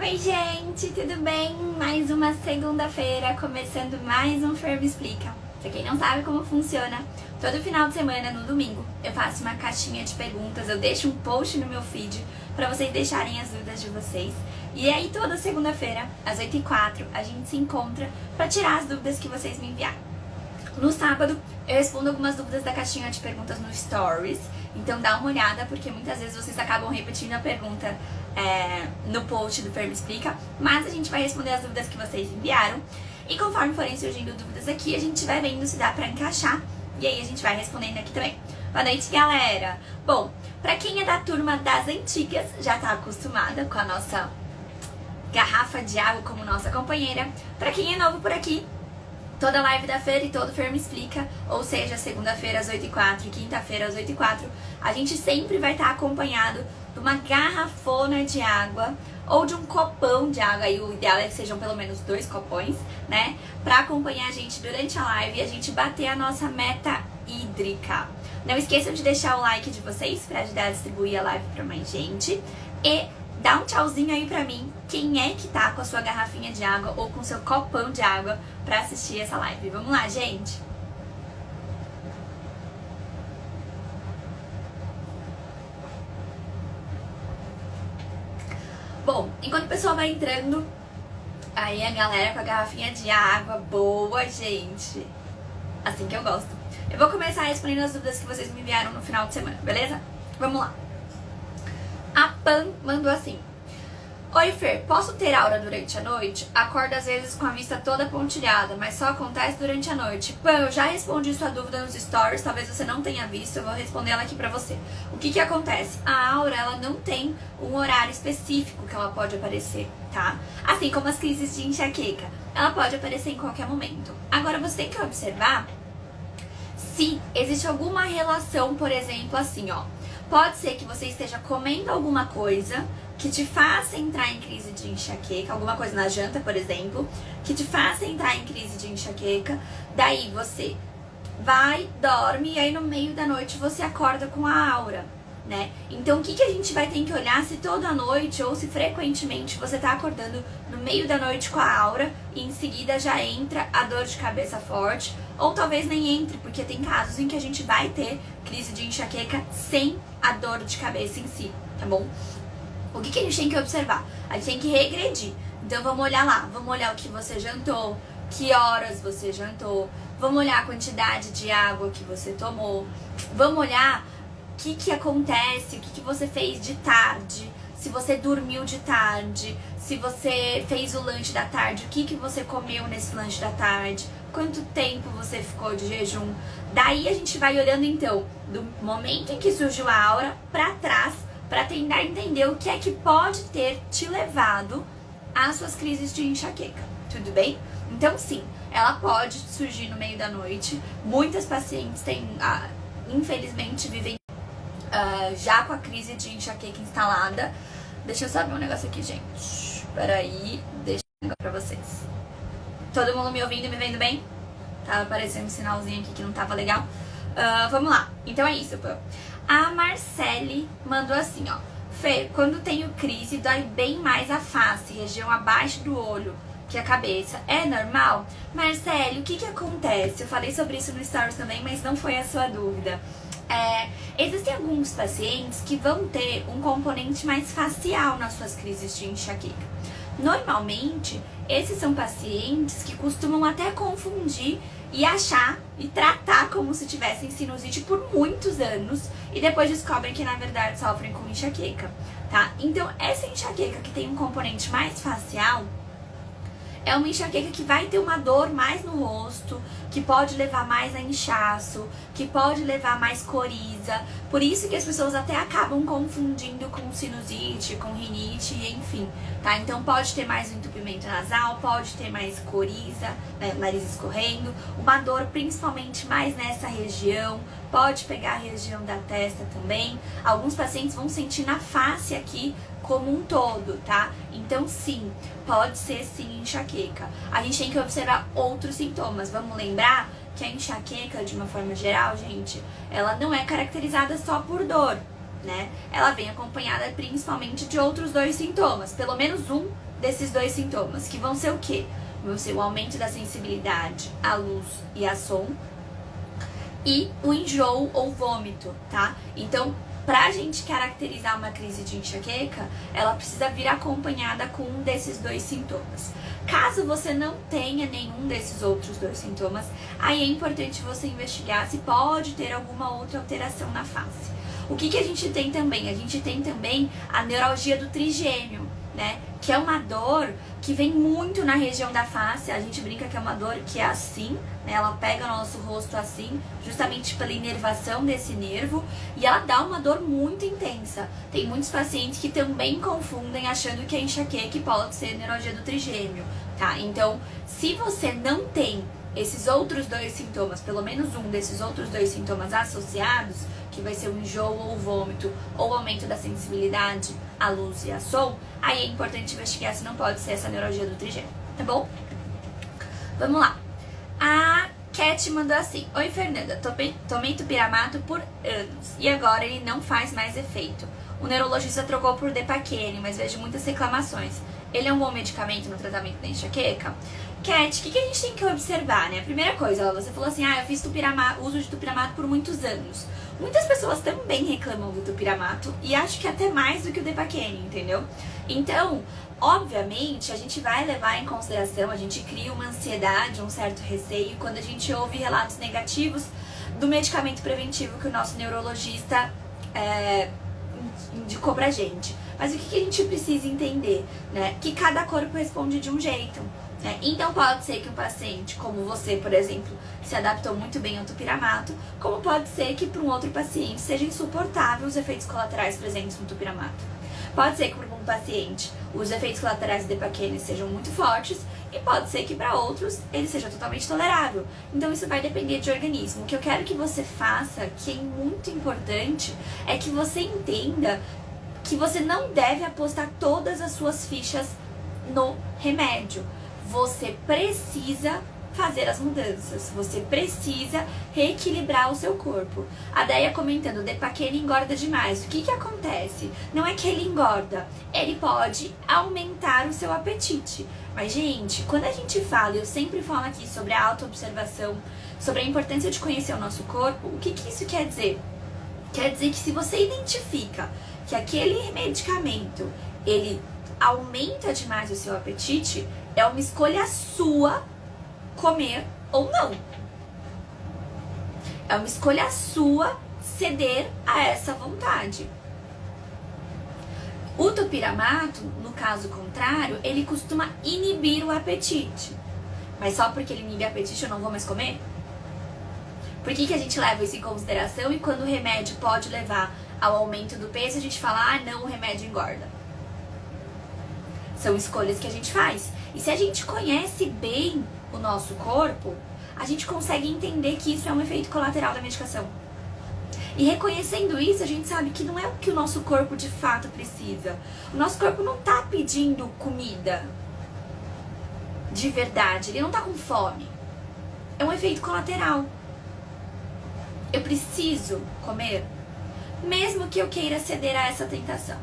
Oi gente, tudo bem? Mais uma segunda-feira, começando mais um Fer Me Explica. Pra quem não sabe como funciona, todo final de semana, no domingo, eu faço uma caixinha de perguntas, eu deixo um post no meu feed pra vocês deixarem as dúvidas de vocês. E aí toda segunda-feira, às 8h04, a gente se encontra pra tirar as dúvidas que vocês me enviaram. No sábado, eu respondo algumas dúvidas da caixinha de perguntas no Stories, então dá uma olhada, porque muitas vezes vocês acabam repetindo a pergunta no post do Fer Me Explica, mas a gente vai responder as dúvidas que vocês enviaram, e conforme forem surgindo dúvidas aqui, a gente vai vendo se dá pra encaixar, e aí a gente vai respondendo aqui também. Boa noite, galera! Bom, pra quem é da turma das antigas, já tá acostumada com a nossa garrafa de água como nossa companheira. Pra quem é novo por aqui, toda live da feira e todo Fer Me Explica, ou seja, segunda-feira às 8h04 e quinta-feira às 8h04, a gente sempre vai estar acompanhado de uma garrafona de água ou de um copão de água, e o ideal é que sejam pelo menos 2 copões, né? Pra acompanhar a gente durante a live e a gente bater a nossa meta hídrica. Não esqueçam de deixar o like de vocês pra ajudar a distribuir a live pra mais gente. E dá um tchauzinho aí pra mim, quem é que tá com a sua garrafinha de água ou com o seu copão de água pra assistir essa live. Vamos lá, gente! Bom, enquanto o pessoal vai entrando, aí a galera com a garrafinha de água, boa, gente! Assim que eu gosto. Eu vou começar respondendo as dúvidas que vocês me enviaram no final de semana, beleza? Vamos lá! A Pan mandou assim: oi Fer, posso ter aura durante a noite? Acordo às vezes com a vista toda pontilhada, mas só acontece durante a noite. Pan, eu já respondi sua dúvida nos stories, talvez você não tenha visto, eu vou responder ela aqui pra você. O que que acontece? A aura, ela não tem um horário específico que ela pode aparecer, tá? Assim como as crises de enxaqueca, ela pode aparecer em qualquer momento. Agora você tem que observar se existe alguma relação, por exemplo, assim, ó. Pode ser que você esteja comendo alguma coisa que te faça entrar em crise de enxaqueca, alguma coisa na janta, por exemplo, que te faça entrar em crise de enxaqueca. Daí você vai, dorme e aí no meio da noite você acorda com a aura, né? Então o que a gente vai ter que olhar se toda noite ou se frequentemente você tá acordando no meio da noite com a aura e em seguida já entra a dor de cabeça forte, ou talvez nem entre, porque tem casos em que a gente vai ter crise de enxaqueca sem a dor de cabeça em si, tá bom? O que a gente tem que observar? A gente tem que regredir. Então vamos olhar lá, vamos olhar o que você jantou, que horas você jantou, vamos olhar a quantidade de água que você tomou, vamos olhar o que acontece, o que você fez de tarde, se você dormiu de tarde, se você fez o lanche da tarde, o que você comeu nesse lanche da tarde, quanto tempo você ficou de jejum. Daí a gente vai olhando então, do momento em que surgiu a aura pra trás, para tentar entender o que é que pode ter te levado às suas crises de enxaqueca, tudo bem? Então sim, ela pode surgir no meio da noite. Muitas pacientes têm, infelizmente, vivem já com a crise de enxaqueca instalada. Deixa eu só ver um negócio aqui, gente. Peraí, deixa eu ver pra vocês. Todo mundo me ouvindo e me vendo bem? Tava aparecendo um sinalzinho aqui que não tava legal. Vamos lá, então é isso, pô. A Marcele mandou assim, ó: Fê, quando tenho crise, dói bem mais a face, região abaixo do olho, que a cabeça. É normal? Marcele, o que acontece? Eu falei sobre isso no Stories também, mas não foi a sua dúvida. Existem alguns pacientes que vão ter um componente mais facial nas suas crises de enxaqueca. Normalmente, esses são pacientes que costumam até confundir e achar e tratar como se tivessem sinusite por muitos anos e depois descobrem que na verdade sofrem com enxaqueca, tá? Então essa enxaqueca que tem um componente mais facial é uma enxaqueca que vai ter uma dor mais no rosto, que pode levar mais a inchaço, que pode levar mais coriza. Por isso que as pessoas até acabam confundindo com sinusite, com rinite, enfim, tá? Então pode ter mais um entupimento nasal, pode ter mais coriza, né, nariz escorrendo, uma dor principalmente mais nessa região, pode pegar a região da testa também. Alguns pacientes vão sentir na face aqui como um todo, tá? Então sim, pode ser sim enxaqueca. A gente tem que observar outros sintomas. Vamos lembrar que a enxaqueca, de uma forma geral, gente, ela não é caracterizada só por dor, né? Ela vem acompanhada principalmente de outros 2 sintomas, pelo menos um desses dois sintomas, que vão ser o quê? Vão ser o aumento da sensibilidade à luz e a som e o enjoo ou vômito, tá? Então, pra gente caracterizar uma crise de enxaqueca, ela precisa vir acompanhada com um desses dois sintomas. Caso você não tenha nenhum desses outros dois sintomas, aí é importante você investigar se pode ter alguma outra alteração na face. O que a gente tem também? A gente tem também a neuralgia do trigêmeo, né? Que é uma dor que vem muito na região da face. A gente brinca que é uma dor que é assim, né? Ela pega o nosso rosto assim, justamente pela inervação desse nervo, e ela dá uma dor muito intensa. Tem muitos pacientes que também confundem achando que é enxaqueca e pode ser neuralgia do trigêmeo, tá? Então, se você não tem esses outros dois sintomas, pelo menos um desses outros dois sintomas associados, que vai ser o enjoo ou o vômito, ou o aumento da sensibilidade à luz e a som, aí é importante investigar se não pode ser essa neuralgia do trigêmeo, tá bom? Vamos lá. A Cat mandou assim: Oi Fernanda, tomei tupiramato por anos e agora ele não faz mais efeito. O neurologista trocou por Depaquene, mas vejo muitas reclamações. Ele é um bom medicamento no tratamento da enxaqueca? Cat, o que a gente tem que observar, né? Primeira coisa, você falou assim, eu fiz uso de tupiramato por muitos anos. Muitas pessoas também reclamam do tupiramato e acho que até mais do que o Depaquene, entendeu? Então, obviamente, a gente vai levar em consideração, a gente cria uma ansiedade, um certo receio quando a gente ouve relatos negativos do medicamento preventivo que o nosso neurologista indicou pra gente. Mas o que a gente precisa entender, né? Que cada corpo responde de um jeito. Então pode ser que um paciente, como você, por exemplo, se adaptou muito bem ao tupiramato, como pode ser que para um outro paciente seja insuportável os efeitos colaterais presentes no tupiramato. Pode ser que para um paciente os efeitos colaterais do Depaquene sejam muito fortes e pode ser que para outros ele seja totalmente tolerável. Então isso vai depender de organismo. O que eu quero que você faça, que é muito importante, é que você entenda que você não deve apostar todas as suas fichas no remédio. Você precisa fazer as mudanças, você precisa reequilibrar o seu corpo. A Deia comentando, o Depaquene engorda demais. O que acontece? Não é que ele engorda, ele pode aumentar o seu apetite. Mas, gente, quando a gente fala, eu sempre falo aqui sobre a autoobservação, sobre a importância de conhecer o nosso corpo, o que isso quer dizer? Quer dizer que se você identifica que aquele medicamento, ele aumenta demais o seu apetite, é uma escolha sua comer ou não. É uma escolha sua ceder a essa vontade. O tupiramato, no caso contrário, ele costuma inibir o apetite. Mas só porque ele inibe o apetite eu não vou mais comer? Por que a gente leva isso em consideração e quando o remédio pode levar ao aumento do peso, a gente fala, não, o remédio engorda? São escolhas que a gente faz. E se a gente conhece bem o nosso corpo, a gente consegue entender que isso é um efeito colateral da medicação. E reconhecendo isso, a gente sabe que não é o que o nosso corpo de fato precisa. O nosso corpo não tá pedindo comida de verdade, ele não tá com fome. É um efeito colateral. Eu preciso comer, mesmo que eu queira ceder a essa tentação.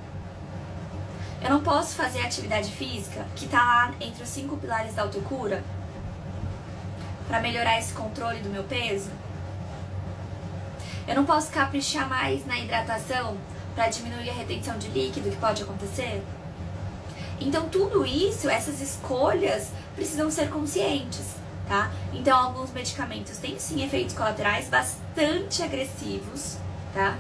Eu não posso fazer atividade física, que tá lá entre os 5 pilares da autocura, para melhorar esse controle do meu peso. Eu não posso caprichar mais na hidratação para diminuir a retenção de líquido que pode acontecer. Então tudo isso, essas escolhas, precisam ser conscientes, tá? Então alguns medicamentos têm sim efeitos colaterais bastante agressivos, tá?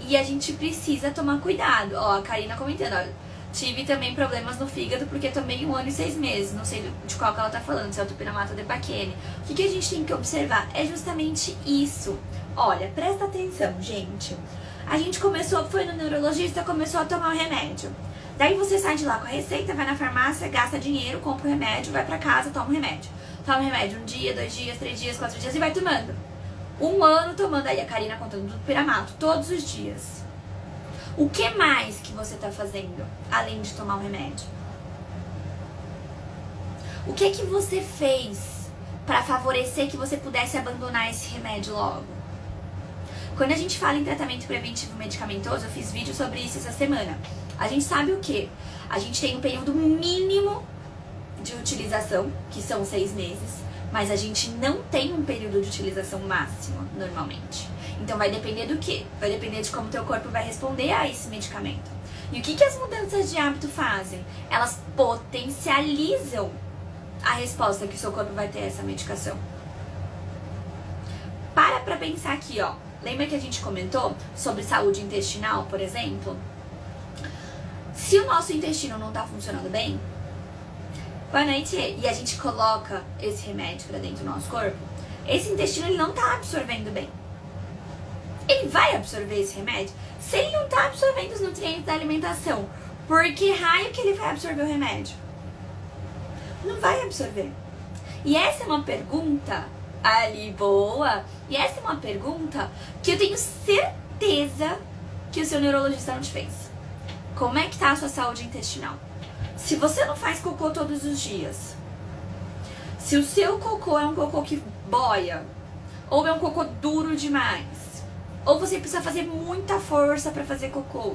E a gente precisa tomar cuidado. Ó, a Karina comentando, ó, tive também problemas no fígado porque tomei 1 ano e 6 meses. Não sei de qual que ela tá falando, se é o tupiramato ou Depaquene. O que a gente tem que observar é justamente isso. Olha, presta atenção, gente. A gente foi no neurologista, começou a tomar o remédio. Daí você sai de lá com a receita, vai na farmácia, gasta dinheiro, compra o remédio, vai pra casa, toma o remédio. Toma o remédio 1 dia, 2 dias, 3 dias, 4 dias e vai tomando. 1 ano tomando, aí a Karina contando do tupiramato, todos os dias. O que mais que você tá fazendo, além de tomar o remédio? O que você fez para favorecer que você pudesse abandonar esse remédio logo? Quando a gente fala em tratamento preventivo medicamentoso, eu fiz vídeo sobre isso essa semana. A gente sabe o quê? A gente tem um período mínimo de utilização, que são 6 meses, mas a gente não tem um período de utilização máximo, normalmente. Então vai depender do quê? Vai depender de como teu corpo vai responder a esse medicamento. E o que as mudanças de hábito fazem? Elas potencializam a resposta que o seu corpo vai ter a essa medicação. Pra pensar aqui, ó. Lembra que a gente comentou sobre saúde intestinal, por exemplo? Se o nosso intestino não tá funcionando bem, boa noite, e a gente coloca esse remédio pra dentro do nosso corpo, esse intestino ele não tá absorvendo bem. Ele vai absorver esse remédio se ele não tá absorvendo os nutrientes da alimentação. Por que raio que ele vai absorver o remédio? Não vai absorver. E essa é uma pergunta ali boa. E essa é uma pergunta que eu tenho certeza que o seu neurologista não te fez. Como é que tá a sua saúde intestinal? Se você não faz cocô todos os dias, se o seu cocô é um cocô que boia, ou é um cocô duro demais, ou você precisa fazer muita força para fazer cocô,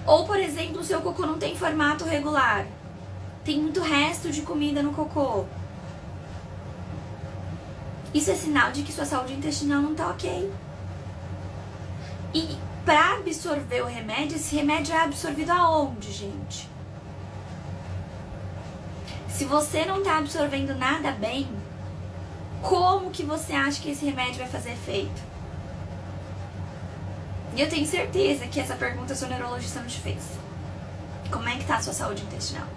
ou, por exemplo, o seu cocô não tem formato regular, tem muito resto de comida no cocô, isso é sinal de que sua saúde intestinal não tá ok. E para absorver o remédio, esse remédio é absorvido aonde, gente? Se você não tá absorvendo nada bem, como que você acha que esse remédio vai fazer efeito? E eu tenho certeza que essa pergunta o seu neurologista não te fez. Como é que tá a sua saúde intestinal?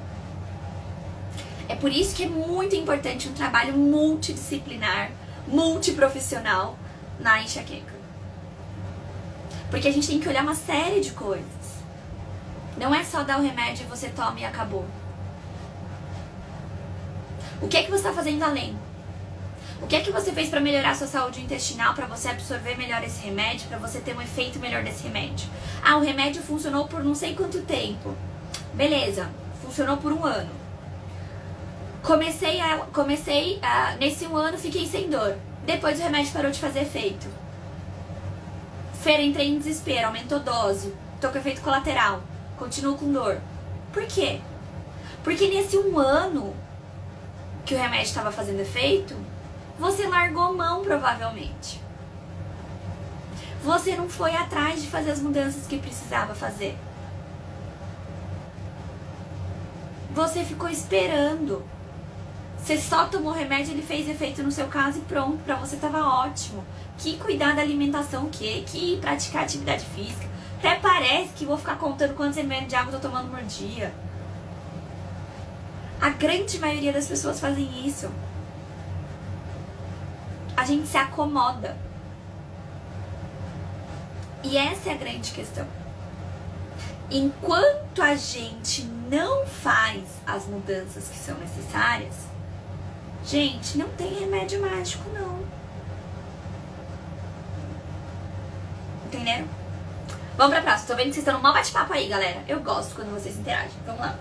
É por isso que é muito importante um trabalho multidisciplinar, multiprofissional na enxaqueca. Porque a gente tem que olhar uma série de coisas. Não é só dar o remédio e você toma e acabou. O que é que você está fazendo além? O que é que você fez para melhorar a sua saúde intestinal, para você absorver melhor esse remédio, para você ter um efeito melhor desse remédio? Ah, o remédio funcionou por não sei quanto tempo. Beleza, funcionou por 1 ano. Nesse 1 ano fiquei sem dor. Depois o remédio parou de fazer efeito. Feira, entrei em desespero, aumentou dose, tô com efeito colateral, continuo com dor. Por quê? Porque nesse 1 ano que o remédio estava fazendo efeito, você largou mão provavelmente. Você não foi atrás de fazer as mudanças que precisava fazer. Você ficou esperando. Você só tomou remédio, ele fez efeito no seu caso e pronto, pra você tava ótimo. Que cuidar da alimentação, que praticar atividade física. Até parece que vou ficar contando quantos remédios de água eu tô tomando por dia. A grande maioria das pessoas fazem isso. A gente se acomoda. E essa é a grande questão. Enquanto a gente não faz as mudanças que são necessárias, gente, não tem remédio mágico, não. Entenderam? Vamos pra próxima. Tô vendo que vocês estão no maior bate-papo aí, galera. Eu gosto quando vocês interagem. Vamos lá.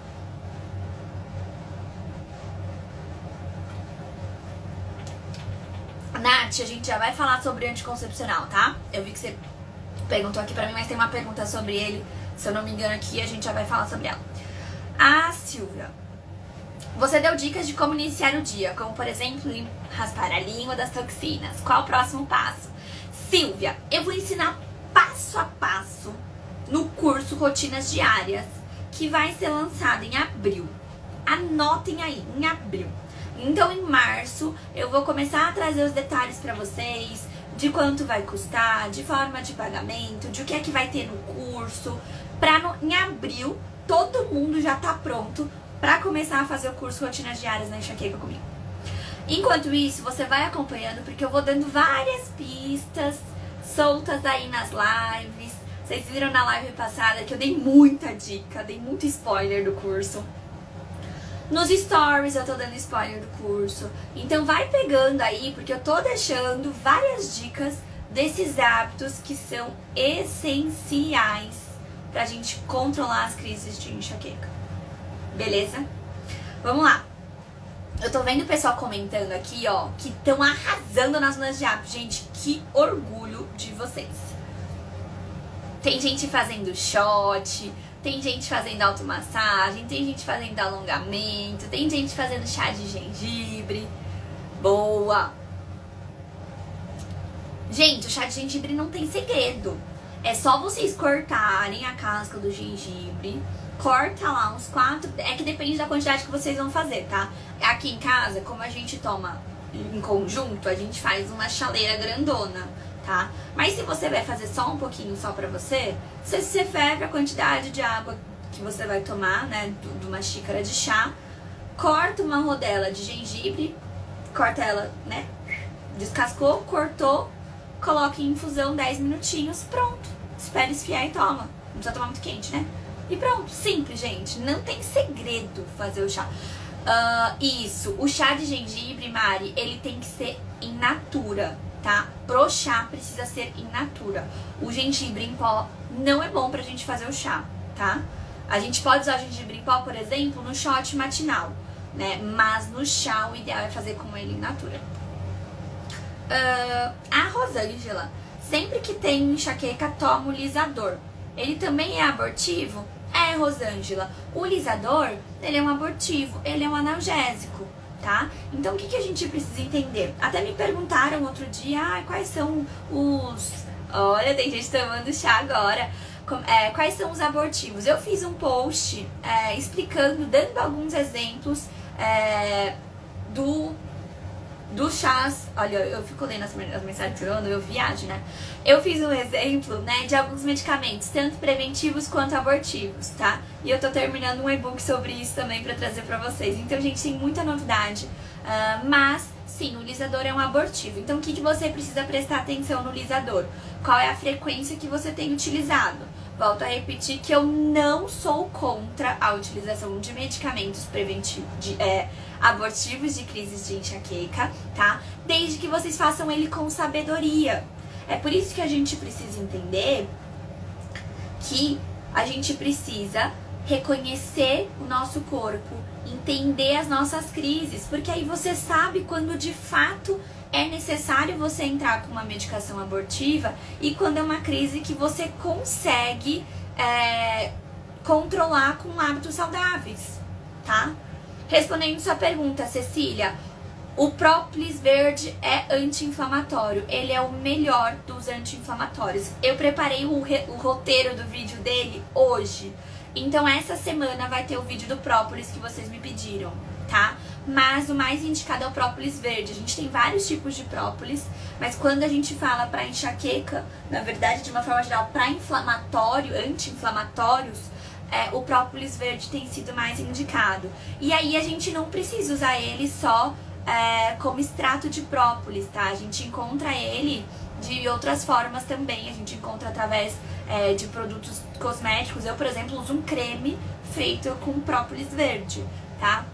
Nath, a gente já vai falar sobre anticoncepcional, tá? Eu vi que você perguntou aqui pra mim, mas tem uma pergunta sobre ele. Se eu não me engano aqui, a gente já vai falar sobre ela. A Silvia. Você deu dicas de como iniciar o dia, como, por exemplo, raspar a língua das toxinas. Qual o próximo passo? Silvia, eu vou ensinar passo a passo no curso Rotinas Diárias, que vai ser lançado em abril. Anotem aí, em abril. Então, em março, eu vou começar a trazer os detalhes para vocês, de quanto vai custar, de forma de pagamento, de o que é que vai ter no curso, em abril, todo mundo já tá pronto para começar a fazer o curso Rotinas Diárias na Enxaqueca comigo. Enquanto isso, você vai acompanhando, porque eu vou dando várias pistas soltas aí nas lives. Vocês viram na live passada que eu dei muita dica, dei muito spoiler do curso. Nos stories eu tô dando spoiler do curso. Então vai pegando aí, porque eu tô deixando várias dicas desses hábitos que são essenciais pra gente controlar as crises de enxaqueca. Beleza? Vamos lá. Eu tô vendo o pessoal comentando aqui, ó, que estão arrasando nas mudanças de hábito. Gente, que orgulho de vocês. Tem gente fazendo shot, tem gente fazendo automassagem, tem gente fazendo alongamento, tem gente fazendo chá de gengibre. Boa! Gente, o chá de gengibre não tem segredo. É só vocês cortarem a casca do gengibre. Corta lá uns 4... É que depende da quantidade que vocês vão fazer, tá? Aqui em casa, como a gente toma em conjunto, a gente faz uma chaleira grandona, tá? Mas se você vai fazer só um pouquinho só pra você, você ferve a quantidade de água que você vai tomar, né? De uma xícara de chá. Corta uma rodela de gengibre. Corta ela, né? Descascou, cortou. Coloca em infusão 10 minutinhos, pronto. Espera esfriar e toma. Não precisa tomar muito quente, né? E pronto, simples, gente. Não tem segredo fazer o chá. Isso, o chá de gengibre, Mari, ele tem que ser in natura, tá? Pro chá precisa ser in natura. O gengibre em pó não é bom pra gente fazer o chá, tá? A gente pode usar o gengibre em pó, por exemplo, no shot matinal, né? Mas no chá o ideal é fazer com ele in natura. A Rosângela, sempre que tem enxaqueca, toma o lisador. Ele também é abortivo? É, Rosângela, o lisador, ele é um abortivo, ele é um analgésico, tá? Então o que a gente precisa entender? Até me perguntaram outro dia, quais são os... Olha, tem gente tomando chá agora. Quais são os abortivos? Eu fiz um post explicando, dando alguns exemplos dos chás. Olha, eu fico lendo as mensagens tirando, eu viajo, né? Eu fiz um exemplo, né, de alguns medicamentos, tanto preventivos quanto abortivos, tá? E eu tô terminando um e-book sobre isso também pra trazer pra vocês. Então, gente, tem muita novidade. Mas, sim, o lisador é um abortivo. Então, o que você precisa prestar atenção no lisador? Qual é a frequência que você tem utilizado? Volto a repetir que eu não sou contra a utilização de medicamentos preventivos, abortivos de crises de enxaqueca, tá? Desde que vocês façam ele com sabedoria. É por isso que a gente precisa entender que a gente precisa reconhecer o nosso corpo, entender as nossas crises, porque aí você sabe quando de fato é necessário você entrar com uma medicação abortiva e quando é uma crise que você consegue controlar com hábitos saudáveis, tá? Respondendo sua pergunta, Cecília, o própolis verde é anti-inflamatório. Ele é o melhor dos anti-inflamatórios. Eu preparei o roteiro do vídeo dele hoje. Então essa semana vai ter o vídeo do própolis que vocês me pediram, tá? Mas o mais indicado é o própolis verde. A gente tem vários tipos de própolis, mas quando a gente fala para enxaqueca, na verdade, de uma forma geral, para inflamatório, anti-inflamatórios, o própolis verde tem sido mais indicado. E aí a gente não precisa usar ele só como extrato de própolis, tá? A gente encontra ele de outras formas também. A gente encontra através de produtos cosméticos. Eu, por exemplo, uso um creme feito com própolis verde, tá?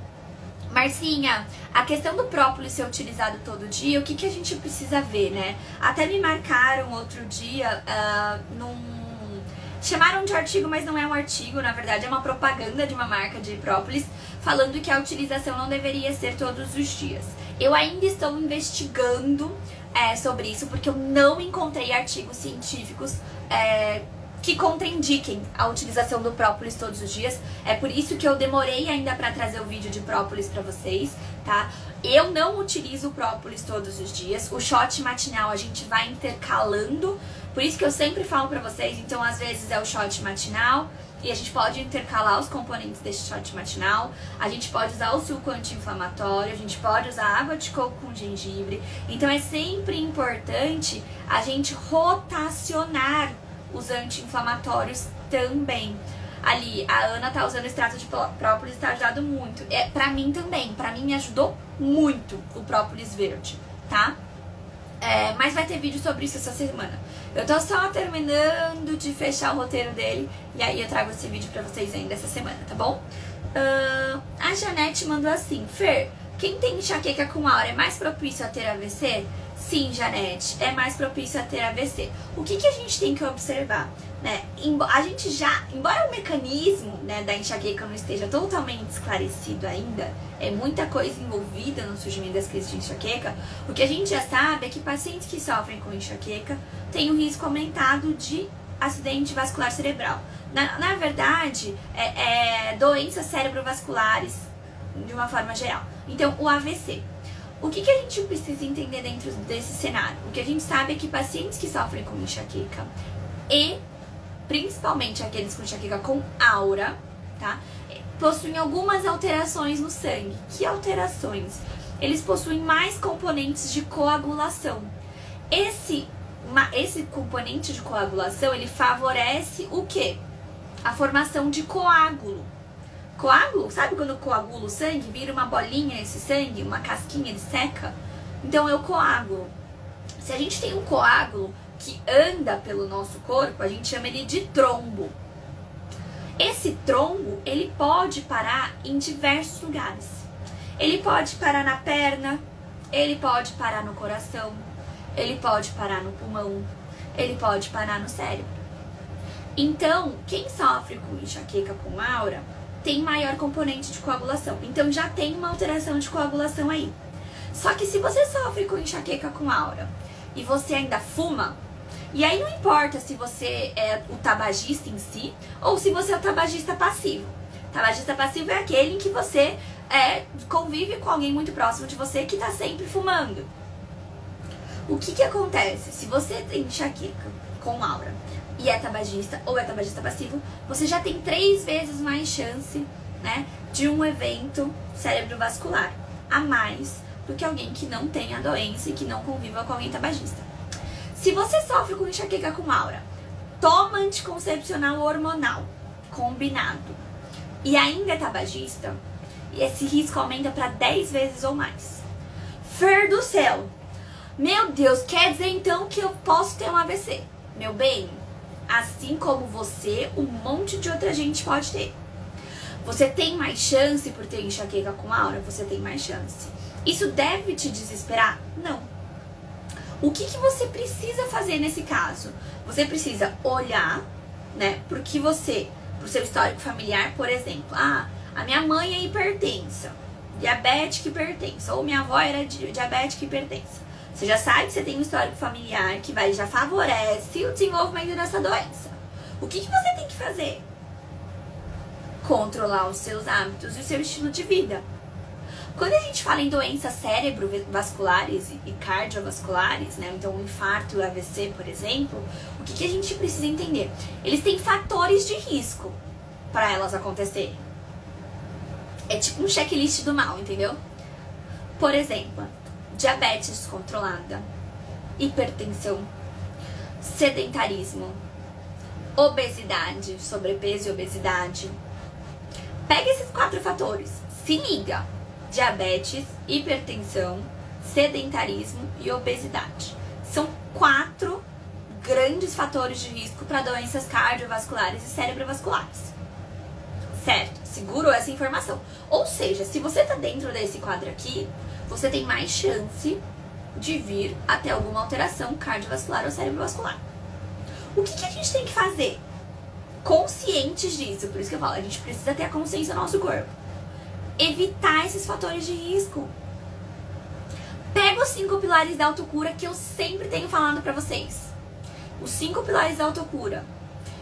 Marcinha, a questão do própolis ser utilizado todo dia, o que a gente precisa ver, né? Até me marcaram outro dia chamaram de artigo, mas não é um artigo, na verdade é uma propaganda de uma marca de própolis falando que a utilização não deveria ser todos os dias. Eu ainda estou investigando sobre isso, porque eu não encontrei artigos científicos que contraindiquem a utilização do própolis todos os dias. É por isso que eu demorei ainda pra trazer o vídeo de própolis pra vocês, tá? Eu não utilizo o própolis todos os dias. O shot matinal a gente vai intercalando. Por isso que eu sempre falo pra vocês, então às vezes é o shot matinal e a gente pode intercalar os componentes desse shot matinal. A gente pode usar o suco anti-inflamatório, a gente pode usar água de coco com gengibre. Então é sempre importante a gente rotacionar os anti-inflamatórios também. Ali, a Ana tá usando o extrato de própolis, tá ajudando muito. Pra mim também, pra mim me ajudou muito o própolis verde, tá? Mas vai ter vídeo sobre isso essa semana. Eu tô só terminando de fechar o roteiro dele e aí eu trago esse vídeo pra vocês ainda essa semana, tá bom? A Janete mandou assim: Fer, quem tem enxaqueca com aura é mais propício a ter AVC? Sim, Janete, é mais propício a ter AVC. O que a gente tem que observar, né? Embora o mecanismo, né, da enxaqueca não esteja totalmente esclarecido ainda, é muita coisa envolvida no surgimento das crises de enxaqueca, o que a gente já sabe é que pacientes que sofrem com enxaqueca têm um risco aumentado de acidente vascular cerebral. Na verdade, doenças cerebrovasculares de uma forma geral. Então, o AVC. O que a gente precisa entender dentro desse cenário? O que a gente sabe é que pacientes que sofrem com enxaqueca e principalmente aqueles com enxaqueca com aura, tá? Possuem algumas alterações no sangue. Que alterações? Eles possuem mais componentes de coagulação. Esse componente de coagulação, ele favorece o quê? A formação de coágulo. Coágulo, sabe quando coagula o sangue? Vira uma bolinha esse sangue, uma casquinha, ele seca? Então é o coágulo. Se a gente tem um coágulo que anda pelo nosso corpo, a gente chama ele de trombo. Esse trombo, ele pode parar em diversos lugares. Ele pode parar na perna, ele pode parar no coração, ele pode parar no pulmão, ele pode parar no cérebro. Então, quem sofre com enxaqueca com aura tem maior componente de coagulação. Então já tem uma alteração de coagulação aí. Só que se você sofre com enxaqueca com aura e você ainda fuma, e aí não importa se você é o tabagista em si ou se você é o tabagista passivo. Tabagista passivo é aquele em que você convive com alguém muito próximo de você que está sempre fumando. O que acontece? Se você tem enxaqueca com aura e é tabagista ou é tabagista passivo, você já tem 3 vezes mais chance, né, de um evento cerebrovascular a mais do que alguém que não tem a doença e que não conviva com alguém tabagista. Se você sofre com enxaqueca com aura, toma anticoncepcional hormonal combinado e ainda é tabagista, esse risco aumenta para 10 vezes ou mais. Fer do céu! Meu Deus, quer dizer então que eu posso ter um AVC? Meu bem, assim como você, um monte de outra gente pode ter. Você tem mais chance por ter enxaqueca com aura? Você tem mais chance. Isso deve te desesperar? Não. O que você precisa fazer nesse caso? Você precisa olhar, né, pro seu histórico familiar, por exemplo. Ah, a minha mãe é hipertensa, diabética e hipertensa, ou minha avó era diabética e hipertensa. Você já sabe que você tem um histórico familiar que já favorece o desenvolvimento dessa doença. O que você tem que fazer? Controlar os seus hábitos e o seu estilo de vida. Quando a gente fala em doenças cerebrovasculares e cardiovasculares, né? Então o infarto e o AVC, por exemplo, o que a gente precisa entender? Eles têm fatores de risco para elas acontecerem. É tipo um checklist do mal, entendeu? Por exemplo, diabetes descontrolada, hipertensão, sedentarismo, obesidade, sobrepeso e obesidade. Pega esses 4 fatores, se liga: diabetes, hipertensão, sedentarismo e obesidade. São 4 grandes fatores de risco para doenças cardiovasculares e cerebrovasculares. Certo? Seguro essa informação. Ou seja, se você tá dentro desse quadro aqui, você tem mais chance de vir até alguma alteração cardiovascular ou cerebrovascular. O que a gente tem que fazer? Conscientes disso. Por isso que eu falo, a gente precisa ter a consciência do nosso corpo. Evitar esses fatores de risco. Pega os 5 pilares da autocura que eu sempre tenho falado pra vocês. Os 5 pilares da autocura.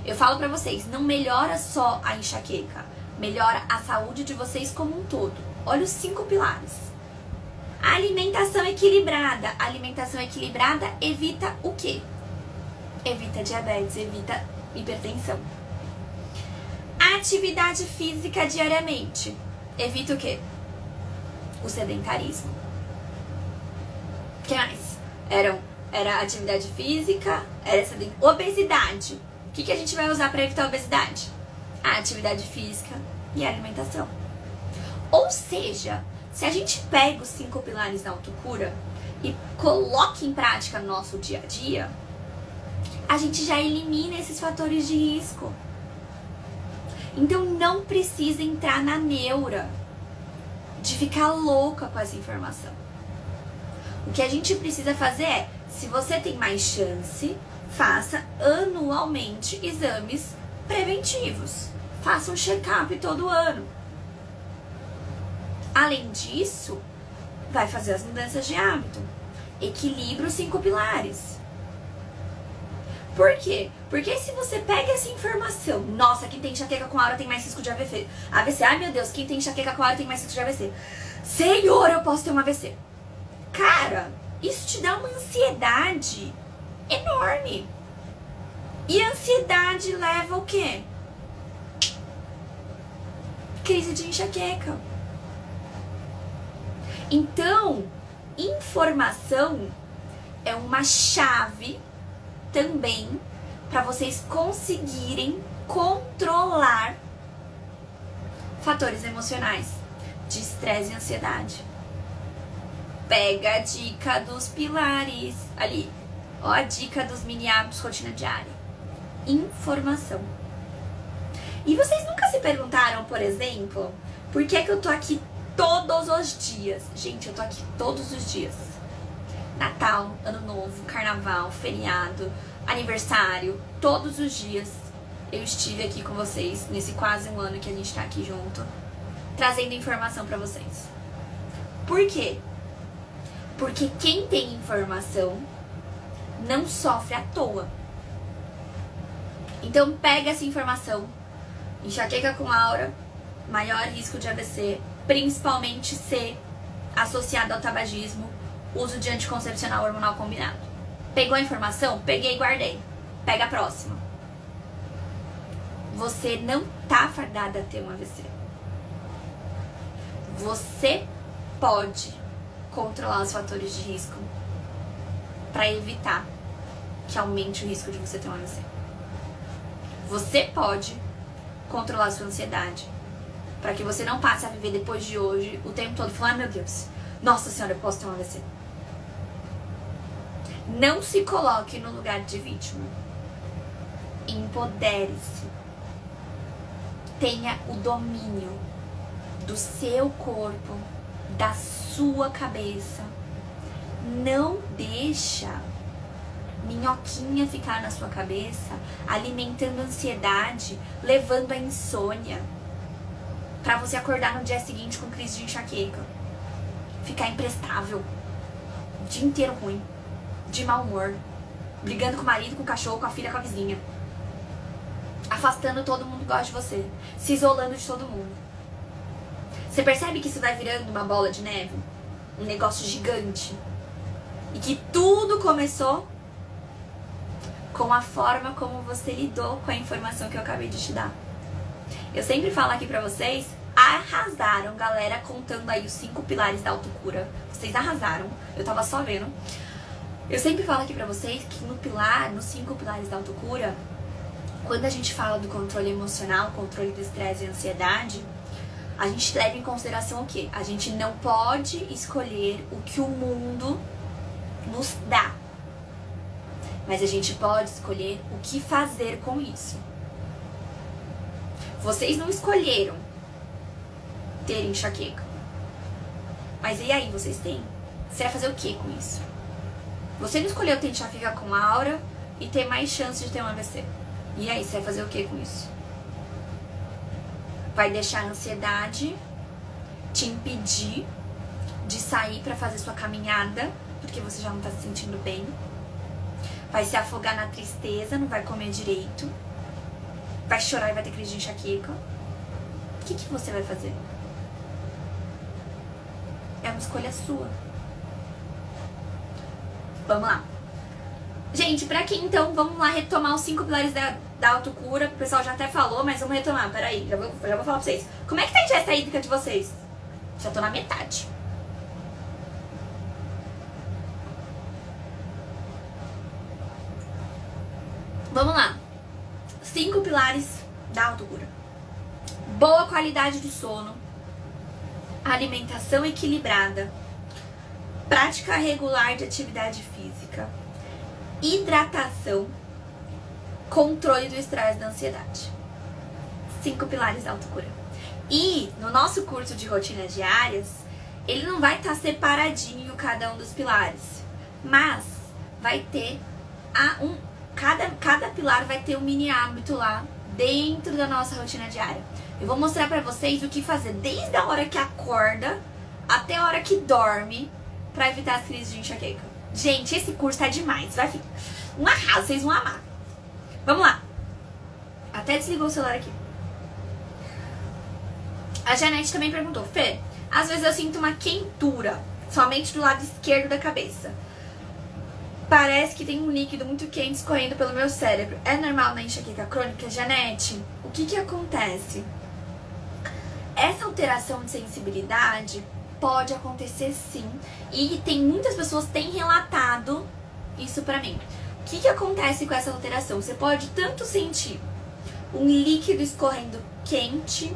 Eu falo pra vocês, não melhora só a enxaqueca, melhora a saúde de vocês como um todo. Olha os 5 pilares. Alimentação equilibrada. Alimentação equilibrada evita o quê? Evita diabetes, evita hipertensão. Atividade física diariamente. Evita o quê? O sedentarismo. O que mais? Era atividade física, obesidade. O que a gente vai usar para evitar a obesidade? A atividade física e a alimentação. Ou seja, se a gente pega os 5 pilares da autocura e coloca em prática no nosso dia a dia, a gente já elimina esses fatores de risco. Então não precisa entrar na neura de ficar louca com essa informação. O que a gente precisa fazer é, se você tem mais chance, faça anualmente exames preventivos. Faça um check-up todo ano. Além disso, vai fazer as mudanças de hábito. Equilibra os 5 pilares. Por quê? Porque se você pega essa informação, nossa, quem tem enxaqueca com aura tem mais risco de AVC. AVC, ai meu Deus, quem tem enxaqueca com aura tem mais risco de AVC. Senhor, eu posso ter um AVC. Cara, isso te dá uma ansiedade enorme. E a ansiedade leva o quê? Crise de enxaqueca. Então, informação é uma chave também para vocês conseguirem controlar fatores emocionais de estresse e ansiedade. Pega a dica dos pilares ali, ó, a dica dos mini hábitos rotina diária. Informação. E vocês nunca se perguntaram, por exemplo, por que eu tô aqui todos os dias? Gente, eu tô aqui todos os dias. Natal, Ano Novo, Carnaval, feriado, aniversário, todos os dias eu estive aqui com vocês, nesse quase um ano que a gente tá aqui junto, trazendo informação pra vocês. Por quê? Porque quem tem informação não sofre à toa. Então pega essa informação, enxaqueca com aura, maior risco de AVC, principalmente se associado ao tabagismo, uso de anticoncepcional hormonal combinado. Pegou a informação? Peguei e guardei. Pega a próxima. Você não tá fardada a ter um AVC. Você pode controlar os fatores de risco para evitar que aumente o risco de você ter um AVC. Você pode controlar a sua ansiedade para que você não passe a viver depois de hoje o tempo todo falando, meu Deus, nossa senhora, eu posso ter um AVC. Não se coloque no lugar de vítima. Empodere-se. Tenha o domínio do seu corpo, da sua cabeça. Não deixa minhoquinha ficar na sua cabeça, alimentando ansiedade, levando a insônia, pra você acordar no dia seguinte com crise de enxaqueca, ficar imprestável, o dia inteiro ruim, de mau humor, brigando com o marido, com o cachorro, com a filha, com a vizinha, afastando todo mundo que gosta de você, se isolando de todo mundo. Você percebe que isso vai virando uma bola de neve? Um negócio gigante. E que tudo começou com a forma como você lidou com a informação que eu acabei de te dar. Eu sempre falo aqui pra vocês, arrasaram, galera, contando aí os 5 pilares da autocura. Vocês arrasaram, eu tava só vendo. Eu sempre falo aqui pra vocês que nos 5 pilares da autocura, quando a gente fala do controle emocional, controle do estresse e ansiedade, a gente leva em consideração o quê? A gente não pode escolher o que o mundo nos dá. Mas a gente pode escolher o que fazer com isso. Vocês não escolheram ter enxaqueca. Mas e aí, vocês têm? Você vai fazer o que com isso? Você não escolheu ter enxaqueca com aura e ter mais chance de ter um AVC. E aí, você vai fazer o que com isso? Vai deixar a ansiedade te impedir de sair pra fazer sua caminhada, porque você já não tá se sentindo bem. Vai se afogar na tristeza, não vai comer direito. Vai chorar e vai ter crise de enxaqueca. O que você vai fazer? É uma escolha sua. Vamos lá. Gente, pra quem então, vamos lá retomar os 5 pilares da autocura. O pessoal já até falou, mas vamos retomar. Peraí, já vou falar pra vocês. Como é que tá a ingesta hídrica de vocês? Já tô na metade. Vamos lá. 5 pilares da autocura. Boa qualidade do sono, alimentação equilibrada, prática regular de atividade física, hidratação, controle do estresse e da ansiedade. 5 pilares da autocura. E no nosso curso de rotinas diárias, ele não vai estar separadinho cada um dos pilares, mas vai ter cada pilar vai ter um mini hábito lá dentro da nossa rotina diária. Eu vou mostrar pra vocês o que fazer desde a hora que acorda até a hora que dorme pra evitar as crises de enxaqueca. Gente, esse curso tá demais. Vai ficar um arraso, vocês vão amar. Vamos lá. Até desligou o celular aqui. A Janete também perguntou: Fê, às vezes eu sinto uma quentura somente do lado esquerdo da cabeça. Parece que tem um líquido muito quente escorrendo pelo meu cérebro. É normal na enxaqueca crônica? Janete, o que acontece? Essa alteração de sensibilidade pode acontecer sim. E tem muitas pessoas que têm relatado isso pra mim. O que acontece com essa alteração? Você pode tanto sentir um líquido escorrendo quente,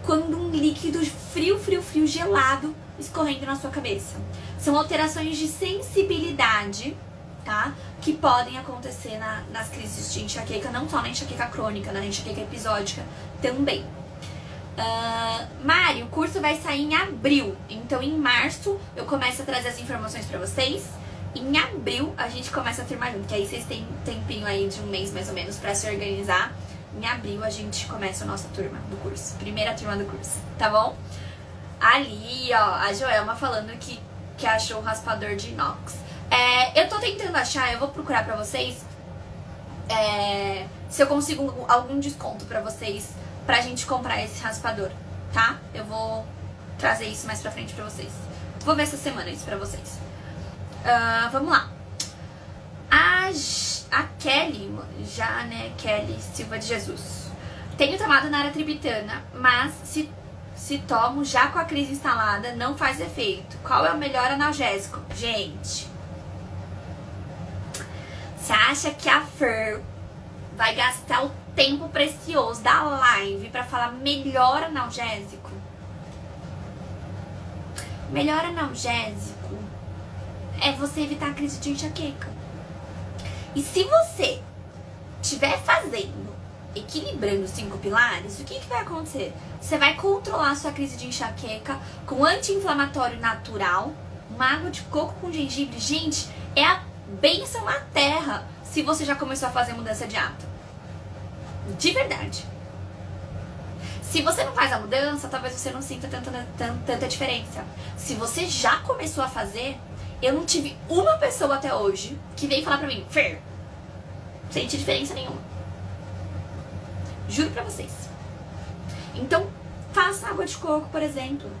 quanto um líquido frio, gelado escorrendo na sua cabeça. São alterações de sensibilidade, tá? Que podem acontecer nas crises de enxaqueca, não só na enxaqueca crônica, na enxaqueca episódica também. Mari, o curso vai sair em abril, então em março eu começo a trazer as informações pra vocês. Em abril a gente começa a turma junto, que aí vocês têm um tempinho aí de um mês mais ou menos pra se organizar. Em abril a gente começa a nossa turma do curso, primeira turma do curso, tá bom? Ali, ó, a Joelma falando que achou o raspador de inox. Eu tô tentando achar, eu vou procurar pra vocês se eu consigo algum desconto pra vocês, pra gente comprar esse raspador, tá? Eu vou trazer isso mais pra frente pra vocês. Vou ver essa semana isso pra vocês. Vamos lá. A Kelly, Kelly Silva de Jesus. Tenho tomado naratriptana, mas se tomo já com a crise instalada, não faz efeito. Qual é o melhor analgésico? Gente, você acha que a Fer vai gastar o tempo precioso da live pra falar melhor analgésico? Melhor analgésico é você evitar a crise de enxaqueca. E se você estiver fazendo, equilibrando os 5 pilares, o que vai acontecer? Você vai controlar a sua crise de enxaqueca com anti-inflamatório natural, uma água de coco com gengibre. Gente, é a bênção na terra se você já começou a fazer mudança de hábito. De verdade. Se você não faz a mudança, talvez você não sinta tanta diferença. Se você já começou a fazer, eu não tive uma pessoa até hoje que veio falar pra mim: Fer, senti diferença nenhuma. Juro pra vocês. Então, faça água de coco, por exemplo.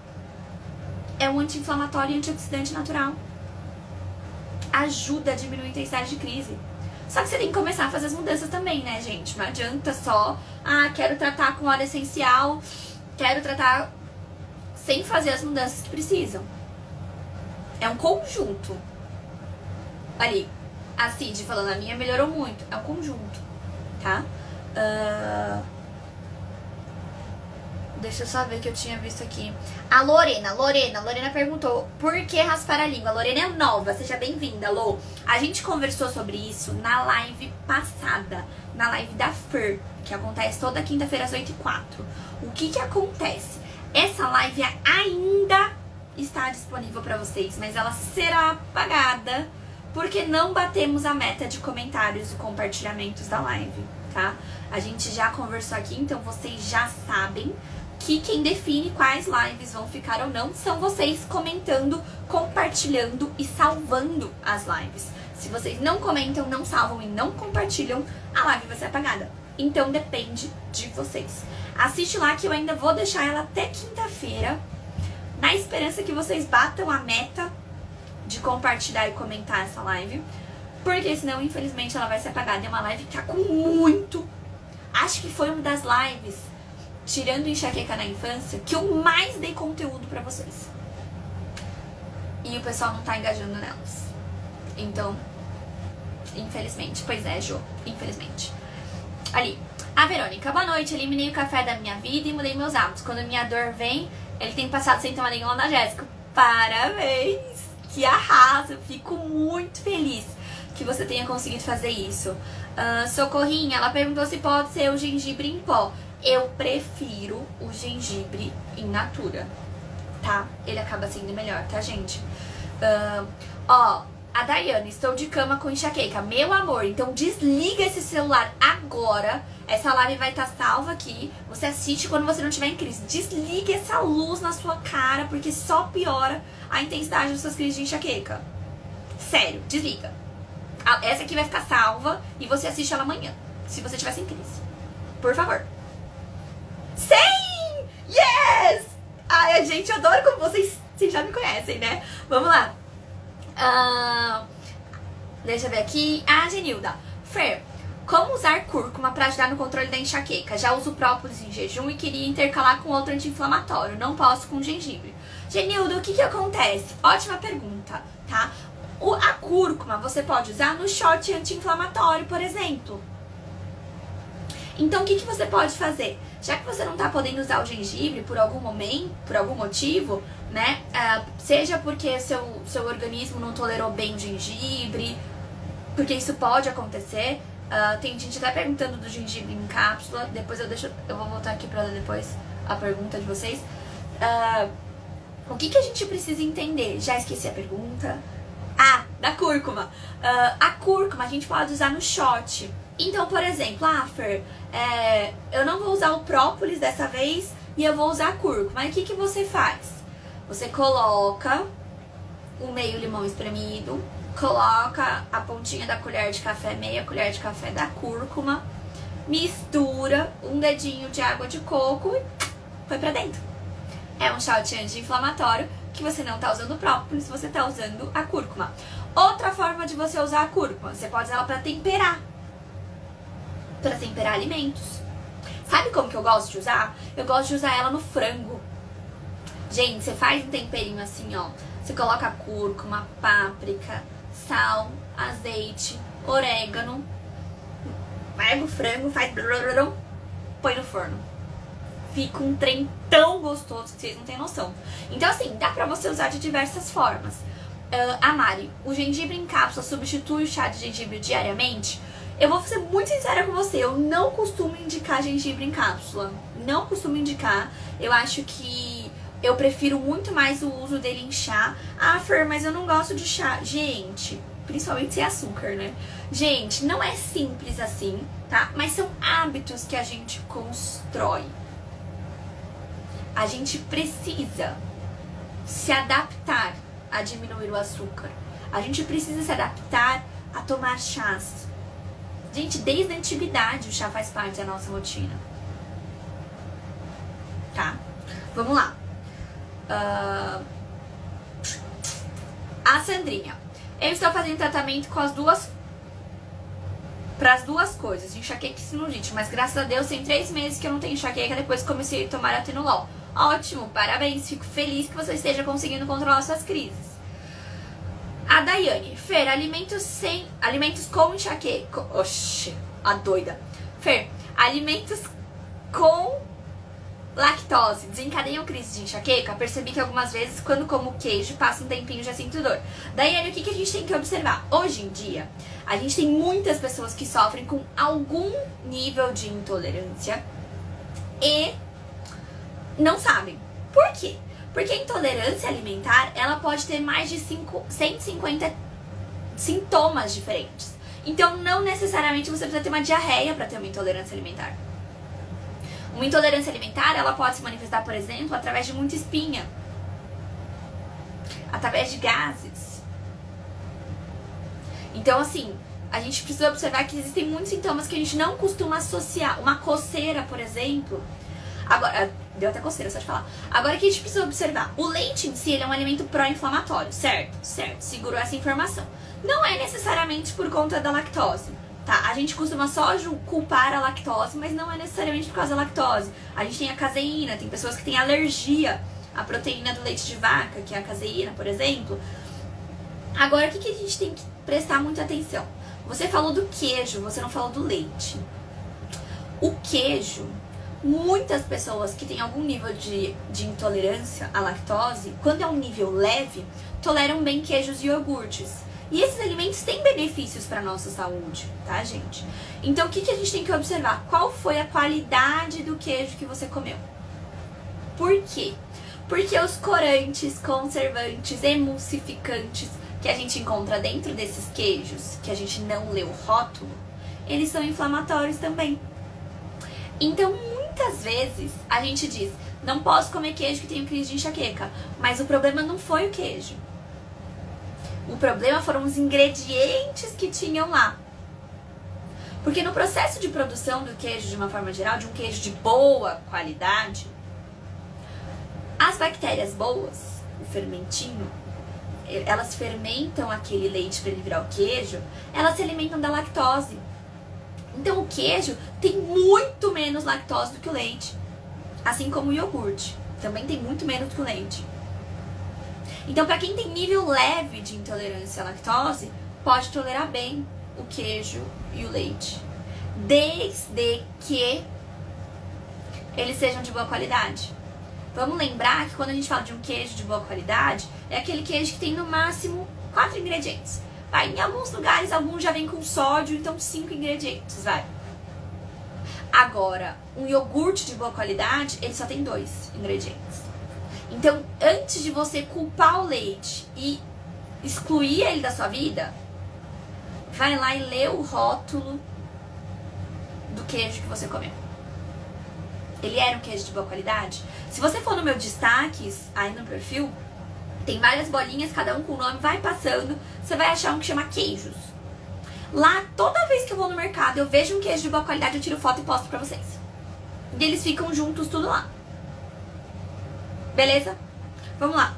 É um anti-inflamatório e antioxidante natural. Ajuda a diminuir a intensidade de crise. Só que você tem que começar a fazer as mudanças também, né, gente? Não adianta só, quero tratar com óleo essencial, quero tratar sem fazer as mudanças que precisam. É um conjunto. Ali, a Cid falando, a minha melhorou muito. É um conjunto, tá? Deixa eu só ver que eu tinha visto aqui. A Lorena perguntou: por que raspar a língua? A Lorena é nova, seja bem-vinda, Lô. A gente conversou sobre isso na live passada, na live da Fer, que acontece toda quinta-feira às 8h04. O que acontece? Essa live ainda está disponível para vocês, mas ela será apagada porque não batemos a meta de comentários e compartilhamentos da live, tá? A gente já conversou aqui, então vocês já sabem que quem define quais lives vão ficar ou não são vocês comentando, compartilhando e salvando as lives. Se vocês não comentam, não salvam e não compartilham, a live vai ser apagada. Então depende de vocês. Assiste lá que eu ainda vou deixar ela até quinta-feira, na esperança que vocês batam a meta de compartilhar e comentar essa live, porque senão, infelizmente, ela vai ser apagada. É uma live que tá com muito... Acho que foi uma das lives, tirando enxaqueca na infância, que eu mais dei conteúdo pra vocês. E o pessoal não tá engajando nelas. Então, infelizmente. Pois é, Jô, infelizmente. Ali. A Verônica: boa noite, eliminei o café da minha vida e mudei meus hábitos. Quando minha dor vem, ele tem passado sem tomar nenhum analgésico. Parabéns! Que arrasa! Eu fico muito feliz que você tenha conseguido fazer isso. Socorrinha, ela perguntou se pode ser o gengibre em pó. Eu prefiro o gengibre in natura, tá? Ele acaba sendo melhor, tá, gente? A Daiane: estou de cama com enxaqueca. Meu amor, então desliga esse celular agora. Essa live vai estar salva aqui. Você assiste quando você não estiver em crise. Desliga essa luz na sua cara, porque só piora a intensidade das suas crises de enxaqueca. Sério, desliga. Essa aqui vai ficar salva e você assiste ela amanhã, se você estiver sem crise. Por favor. Sim! Yes! Ai, gente, eu adoro como vocês já me conhecem, né? Vamos lá. Deixa eu ver aqui. Genilda. Fer, como usar cúrcuma para ajudar no controle da enxaqueca? Já uso própolis em jejum e queria intercalar com outro anti-inflamatório. Não posso com gengibre. Genilda, o que acontece? Ótima pergunta, tá? A cúrcuma você pode usar no shot anti-inflamatório, por exemplo. Então, o que você pode fazer? Já que você não tá podendo usar o gengibre por algum momento, por algum motivo, né? Seja porque seu organismo não tolerou bem o gengibre, porque isso pode acontecer. Tem gente até perguntando do gengibre em cápsula. Depois eu vou voltar aqui pra ler depois a pergunta de vocês. O que a gente precisa entender? Já esqueci a pergunta. Da cúrcuma. A cúrcuma a gente pode usar no shot. Então, por exemplo, Fer, eu não vou usar o própolis dessa vez e eu vou usar a cúrcuma. Aí o que você faz? Você coloca o meio limão espremido, coloca a pontinha da colher de café, meia colher de café da cúrcuma, mistura um dedinho de água de coco e põe pra dentro. É um shot anti-inflamatório que você não tá usando o própolis, você tá usando a cúrcuma. Outra forma de você usar a cúrcuma, você pode usar ela pra temperar. Pra temperar alimentos. Sabe como que eu gosto de usar? Eu gosto de usar ela no frango. Gente, você faz um temperinho assim, ó. Você coloca cúrcuma, páprica, sal, azeite, orégano. Pega o frango, faz... põe no forno. Fica um trem tão gostoso que vocês não têm noção. Então assim, dá pra você usar de diversas formas. Mari, o gengibre em cápsula substitui o chá de gengibre diariamente? Eu vou ser muito sincera com você, eu não costumo indicar gengibre em cápsula. Não costumo indicar. Eu acho que eu prefiro muito mais o uso dele em chá. Fer, mas eu não gosto de chá. Gente, principalmente sem açúcar, né? Gente, não é simples assim, tá? Mas são hábitos que a gente constrói. A gente precisa se adaptar a diminuir o açúcar. A gente precisa se adaptar a tomar chás. Gente, desde a antiguidade o chá faz parte da nossa rotina. Tá? Vamos lá. A Sandrinha. Eu estou fazendo tratamento com para as duas coisas, enxaqueca e sinusite, mas graças a Deus tem 3 meses que eu não tenho enxaqueca depois que comecei a tomar atenolol. Ótimo, parabéns, fico feliz que você esteja conseguindo controlar suas crises. A Daiane, Fer, alimentos com enxaqueca. Oxi, a doida. Fer, alimentos com lactose desencadeiam crise de enxaqueca? Percebi que algumas vezes, quando como queijo, passa um tempinho e já sinto dor. Daiane, o que a gente tem que observar? Hoje em dia, a gente tem muitas pessoas que sofrem com algum nível de intolerância e não sabem. Por quê? Porque a intolerância alimentar, ela pode ter mais de 150 sintomas diferentes. Então, não necessariamente você precisa ter uma diarreia para ter uma intolerância alimentar. Uma intolerância alimentar, ela pode se manifestar, por exemplo, através de muita espinha, através de gases. Então, assim, a gente precisa observar que existem muitos sintomas que a gente não costuma associar. Uma coceira, por exemplo. Agora, deu até coceira só de falar. Agora que a gente precisa observar, o leite em si, ele é um alimento pró-inflamatório, certo? Certo, segurou essa informação. Não é necessariamente por conta da lactose, tá? A gente costuma só culpar a lactose, mas não é necessariamente por causa da lactose. A gente tem a caseína, tem pessoas que têm alergia à proteína do leite de vaca, que é a caseína, por exemplo. Agora, o que a gente tem que prestar muita atenção? Você falou do queijo, você não falou do leite. O queijo, muitas pessoas que têm algum nível de intolerância à lactose, quando é um nível leve, toleram bem queijos e iogurtes. E esses alimentos têm benefícios para a nossa saúde, tá, gente? Então, o que a gente tem que observar? Qual foi a qualidade do queijo que você comeu? Por quê? Porque os corantes, conservantes, emulsificantes que a gente encontra dentro desses queijos, que a gente não lê o rótulo, eles são inflamatórios também. Então, muitas vezes, a gente diz, não posso comer queijo que tenho crise de enxaqueca. Mas o problema não foi o queijo. O problema foram os ingredientes que tinham lá. Porque no processo de produção do queijo, de uma forma geral, de um queijo de boa qualidade, as bactérias boas, o fermentinho, elas fermentam aquele leite para ele virar o queijo, elas se alimentam da lactose. Então o queijo tem muito menos lactose do que o leite. Assim como o iogurte, também tem muito menos do que o leite. Então para quem tem nível leve de intolerância à lactose, pode tolerar bem o queijo e o leite. Desde que eles sejam de boa qualidade. Vamos lembrar que quando a gente fala de um queijo de boa qualidade, é aquele queijo que tem no máximo 4 ingredientes. Vai, em alguns lugares, alguns já vem com sódio, então 5 ingredientes, vai. Agora, um iogurte de boa qualidade, ele só tem 2 ingredientes. Então, antes de você culpar o leite e excluir ele da sua vida, vai lá e lê o rótulo do queijo que você comeu. Ele era um queijo de boa qualidade? Se você for no meu destaques, aí no perfil, tem várias bolinhas, cada um com o nome, vai passando, você vai achar um que chama queijos. Lá, toda vez que eu vou no mercado, eu vejo um queijo de boa qualidade, eu tiro foto e posto pra vocês. E eles ficam juntos, tudo lá. Beleza? Vamos lá.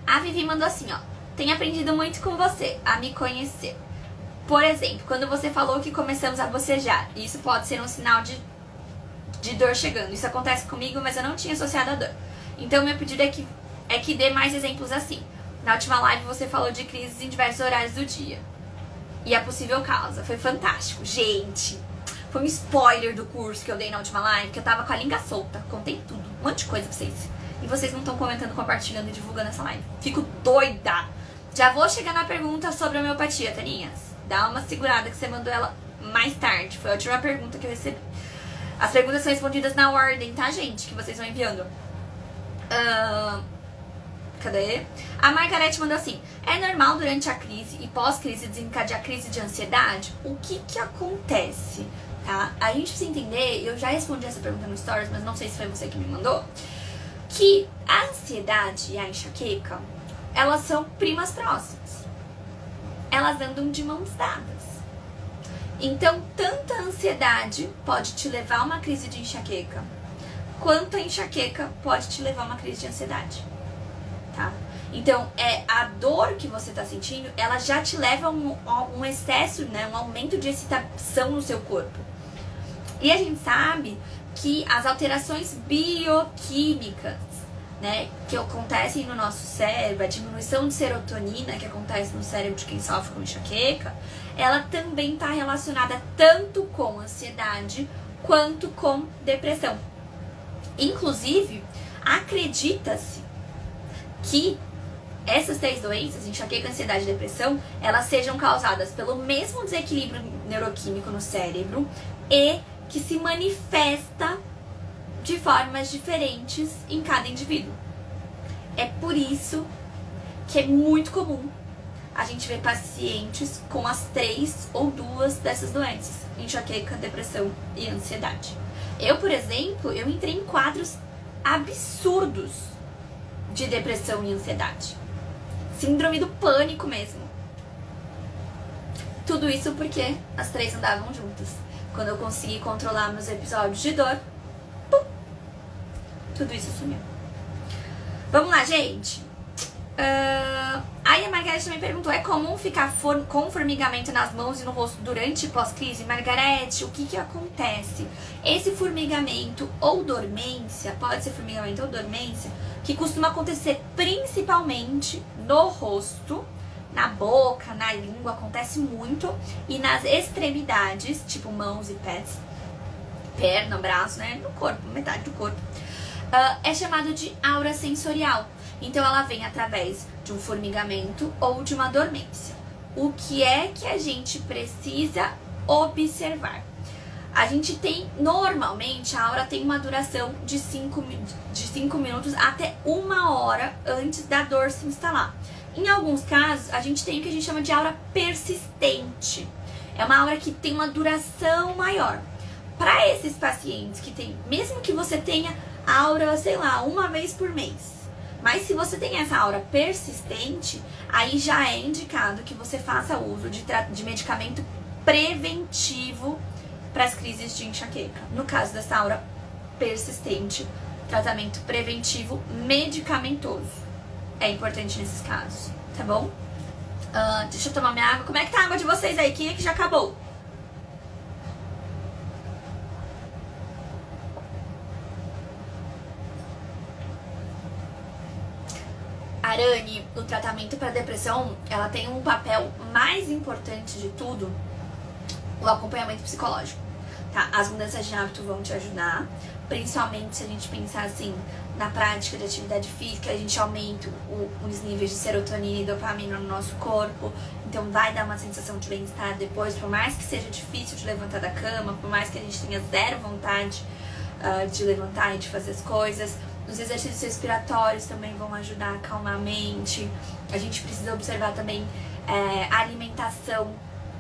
A Vivi mandou assim, ó. Tenho aprendido muito com você, a me conhecer. Por exemplo, quando você falou que começamos a bocejar, isso pode ser um sinal de dor chegando. Isso acontece comigo, mas eu não tinha associado a dor. Então, meu pedido é que dê mais exemplos assim. Na última live, você falou de crises em diversos horários do dia. E a possível causa. Foi fantástico. Gente, foi um spoiler do curso que eu dei na última live, que eu tava com a língua solta. Contei tudo, um monte de coisa pra vocês. E vocês não estão comentando, compartilhando e divulgando essa live. Fico doida. Já vou chegar na pergunta sobre a homeopatia, Taninhas. Dá uma segurada que você mandou ela mais tarde. Foi a última pergunta que eu recebi. As perguntas são respondidas na ordem, tá, gente? Que vocês vão enviando. Cadê? A Margarete mandou assim: é normal durante a crise e pós-crise desencadear crise de ansiedade? O que acontece? Tá? A gente precisa entender, eu já respondi essa pergunta no Stories, mas não sei se foi você que me mandou, que a ansiedade e a enxaqueca, elas são primas próximas. Elas andam de mãos dadas. Então, tanto a ansiedade pode te levar a uma crise de enxaqueca, quanto a enxaqueca pode te levar a uma crise de ansiedade. Tá? Então, a dor que você está sentindo, ela já te leva a um excesso, né, um aumento de excitação no seu corpo. E a gente sabe que as alterações bioquímicas, né, que acontecem no nosso cérebro, a diminuição de serotonina que acontece no cérebro de quem sofre com enxaqueca, ela também está relacionada tanto com ansiedade quanto com depressão. Inclusive, acredita-se que essas 3 doenças, enxaqueca, ansiedade e depressão, elas sejam causadas pelo mesmo desequilíbrio neuroquímico no cérebro e que se manifesta de formas diferentes em cada indivíduo. É por isso que é muito comum a gente ver pacientes com as 3 ou 2 dessas doenças: enxaqueca, depressão e ansiedade. Eu, por exemplo, eu entrei em quadros absurdos de depressão e ansiedade. Síndrome do pânico mesmo. Tudo isso porque as 3 andavam juntas. Quando eu consegui controlar meus episódios de dor, pum, tudo isso sumiu. Vamos lá, gente. Aí a Margarete também perguntou: é comum ficar com formigamento nas mãos e no rosto durante e pós-crise? Margarete, o que acontece? Esse formigamento ou dormência, pode ser formigamento ou dormência, que costuma acontecer principalmente no rosto, na boca, na língua, acontece muito, e nas extremidades, tipo mãos e pés, perna, braço, né, no corpo, metade do corpo, é chamado de aura sensorial. Então ela vem através de um formigamento ou de uma dormência. O que é que a gente precisa observar? A gente tem, normalmente, a aura tem uma duração de 5 minutos até 1 hora antes da dor se instalar. Em alguns casos, a gente tem o que a gente chama de aura persistente. É uma aura que tem uma duração maior. Para esses pacientes que tem, mesmo que você tenha aura, sei lá, 1 vez por mês, Mas se você tem essa aura persistente, aí já é indicado que você faça uso de medicamento preventivo para as crises de enxaqueca. No caso dessa aura persistente, tratamento preventivo medicamentoso é importante nesses casos, tá bom? Deixa eu tomar minha água. Como é que tá a água de vocês aí? Quem é que já acabou? Arane, o tratamento para depressão, ela tem um papel mais importante de tudo, o acompanhamento psicológico, tá? As mudanças de hábito vão te ajudar, principalmente se a gente pensar assim, na prática de atividade física, a gente aumenta os níveis de serotonina e dopamina no nosso corpo, então vai dar uma sensação de bem-estar depois, por mais que seja difícil de levantar da cama, por mais que a gente tenha zero vontade de levantar e de fazer as coisas. Os exercícios respiratórios também vão ajudar a acalmar a mente. A gente precisa observar também a alimentação,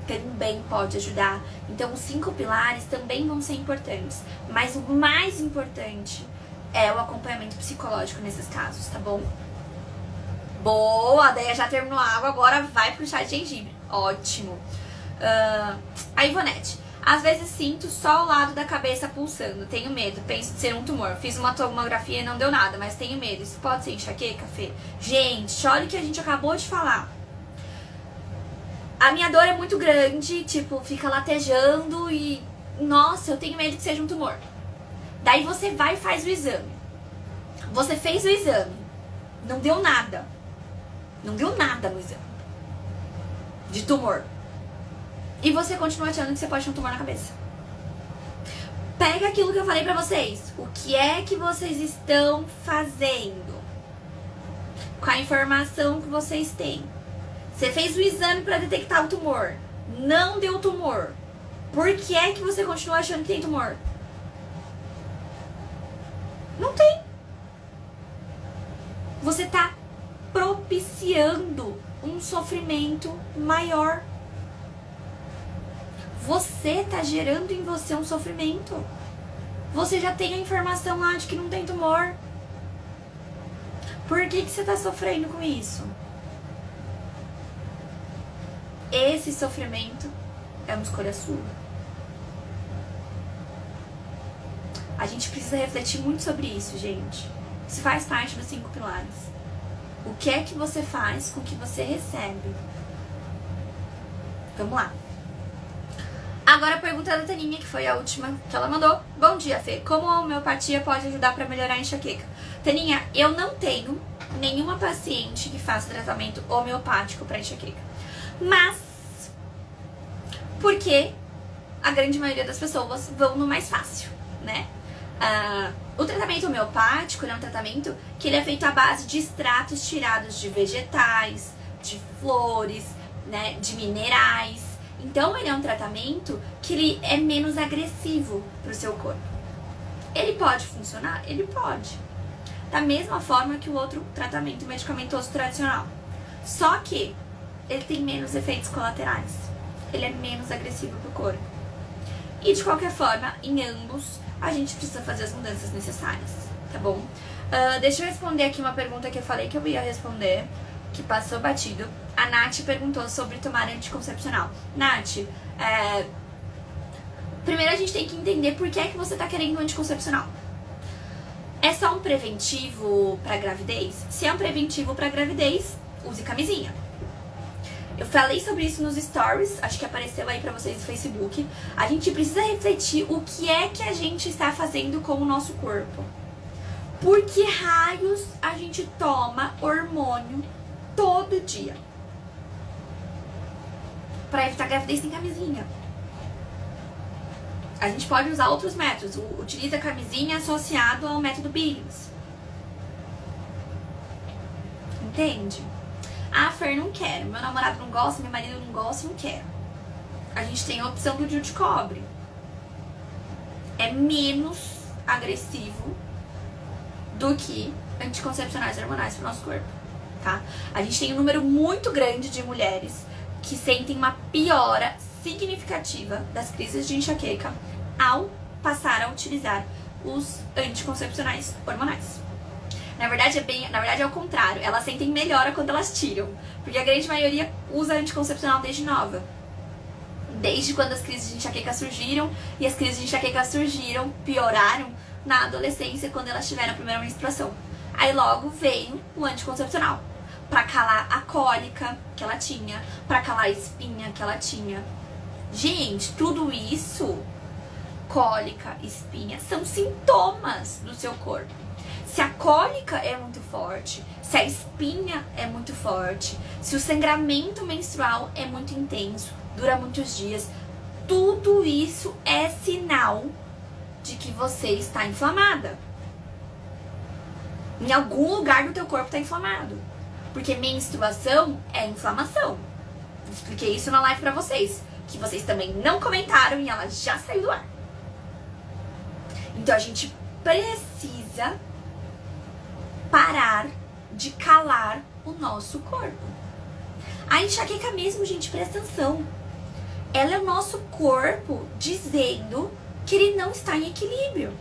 também pode ajudar. Então os 5 pilares também vão ser importantes, mas o mais importante é o acompanhamento psicológico nesses casos, tá bom? Boa, a Deia já terminou a água, agora vai pro chá de gengibre. Ótimo. A Ivonete: às vezes sinto só o lado da cabeça pulsando, tenho medo, penso de ser um tumor. Fiz uma tomografia e não deu nada, mas tenho medo. Isso pode ser enxaqueca, Fê? Gente, olha o que a gente acabou de falar. A minha dor é muito grande, tipo, fica latejando e... nossa, eu tenho medo que seja um tumor. Daí você vai e faz o exame. Você fez o exame, não deu nada. Não deu nada no exame de tumor. E você continua achando que você pode ter um tumor na cabeça. Pega aquilo que eu falei pra vocês. O que é que vocês estão fazendo com a informação que vocês têm? Você fez o exame pra detectar o tumor, não deu tumor. Por que é que você continua achando que tem tumor? Não tem. Você tá propiciando um sofrimento maior. Você tá gerando em você um sofrimento. Você já tem a informação lá de que não tem tumor. Por que você tá sofrendo com isso? Esse sofrimento é uma escolha sua. A gente precisa refletir muito sobre isso, gente. Isso faz parte dos 5 pilares. O que é que você faz com o que você recebe? Vamos lá. Agora a pergunta da Taninha, que foi a última que ela mandou. Bom dia, Fê. Como a homeopatia pode ajudar para melhorar a enxaqueca? Taninha, eu não tenho nenhuma paciente que faça tratamento homeopático para enxaqueca. Mas, porque a grande maioria das pessoas vão no mais fácil, né? O tratamento homeopático é um tratamento que ele é feito à base de extratos tirados de vegetais, de flores, né, de minerais. Então ele é um tratamento que ele é menos agressivo para o seu corpo. Ele pode funcionar? Ele pode. Da mesma forma que o outro tratamento medicamentoso tradicional. Só que ele tem menos efeitos colaterais. Ele é menos agressivo para o corpo. E de qualquer forma, em ambos, a gente precisa fazer as mudanças necessárias, tá bom? Deixa eu responder aqui uma pergunta que eu falei que eu ia responder, que passou batido. A Nath perguntou sobre tomar anticoncepcional. Nath, primeiro a gente tem que entender por que é que você tá querendo um anticoncepcional. É só um preventivo pra gravidez? Se é um preventivo pra gravidez, use camisinha. Eu falei sobre isso nos stories, acho que apareceu aí pra vocês no Facebook. A gente precisa refletir o que é que a gente está fazendo com o nosso corpo. Por que raios a gente toma hormônio todo dia? Pra evitar gravidez sem camisinha. A gente pode usar outros métodos. Utiliza a camisinha associado ao método Billings. Entende? Ah, Fer, não quero. Meu namorado não gosta, meu marido não gosta, não quero. A gente tem a opção do DIU de cobre. É menos agressivo do que anticoncepcionais hormonais para o nosso corpo, tá? A gente tem um número muito grande de mulheres que sentem uma piora significativa das crises de enxaqueca ao passar a utilizar os anticoncepcionais hormonais. Na verdade é o contrário, elas sentem melhora quando elas tiram, porque a grande maioria usa anticoncepcional desde nova. Desde quando as crises de enxaqueca surgiram, e as crises de enxaqueca surgiram, pioraram na adolescência quando elas tiveram a primeira menstruação. Aí logo veio o anticoncepcional, pra calar a cólica que ela tinha, pra calar a espinha que ela tinha. Gente, tudo isso, cólica, espinha, são sintomas do seu corpo. Se a cólica é muito forte, se a espinha é muito forte, se o sangramento menstrual é muito intenso, dura muitos dias, tudo isso é sinal de que você está inflamada. Em algum lugar do teu corpo está inflamado. Porque menstruação é inflamação. Expliquei isso na live pra vocês, que vocês também não comentaram e ela já saiu do ar. Então a gente precisa parar de calar o nosso corpo. A enxaqueca mesmo, gente, presta atenção. Ela é o nosso corpo dizendo que ele não está em equilíbrio.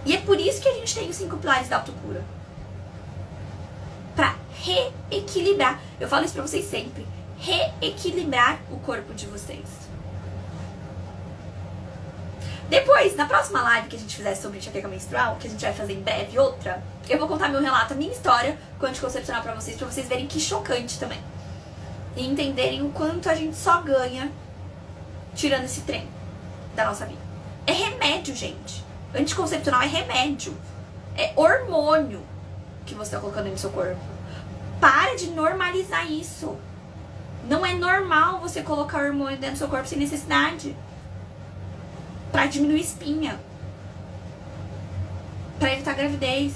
E é por isso que a gente tem os 5 pilares da autocura. Pra reequilibrar. Eu falo isso pra vocês sempre. Reequilibrar o corpo de vocês. Depois, na próxima live que a gente fizer sobre enxaqueca menstrual, que a gente vai fazer em breve outra, eu vou contar meu relato, a minha história com anticoncepcional pra vocês verem que chocante também. E entenderem o quanto a gente só ganha tirando esse trem da nossa vida. É remédio, gente. Anticoncepcional é remédio. É hormônio que você tá colocando no seu corpo. Para de normalizar isso. Não é normal você colocar hormônio dentro do seu corpo sem necessidade. Pra diminuir espinha. Pra evitar gravidez.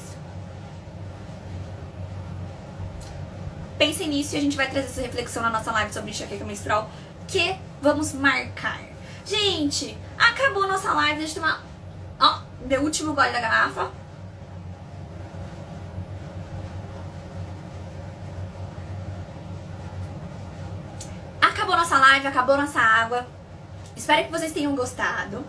Pensem nisso e a gente vai trazer essa reflexão na nossa live sobre enxaqueca menstrual, que vamos marcar. Gente, acabou a nossa live. Deixa eu tomar, meu último gole da garrafa. Acabou nossa live, acabou nossa água. Espero que vocês tenham gostado.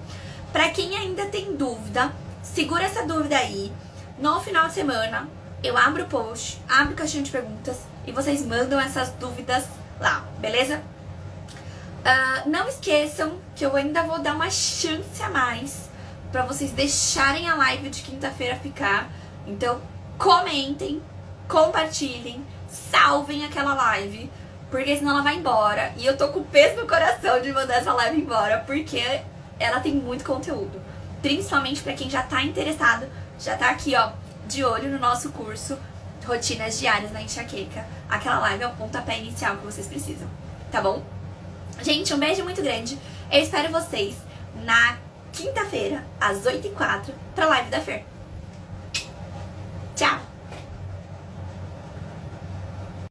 Pra quem ainda tem dúvida, segura essa dúvida aí. No final de semana, eu abro o post, abro caixinha de perguntas e vocês mandam essas dúvidas lá, beleza? Não esqueçam que eu ainda vou dar uma chance a mais pra vocês deixarem a live de quinta-feira ficar. Então, comentem, compartilhem, salvem aquela live, porque senão ela vai embora. E eu tô com o peso no coração de mandar essa live embora, porque ela tem muito conteúdo. Principalmente pra quem já tá interessado, já tá aqui, ó, de olho no nosso curso Rotinas Diárias na Enxaqueca. Aquela live é o pontapé inicial que vocês precisam, tá bom? Gente, um beijo muito grande. Eu espero vocês na quinta-feira, às 8h04, pra live da Fer. Tchau!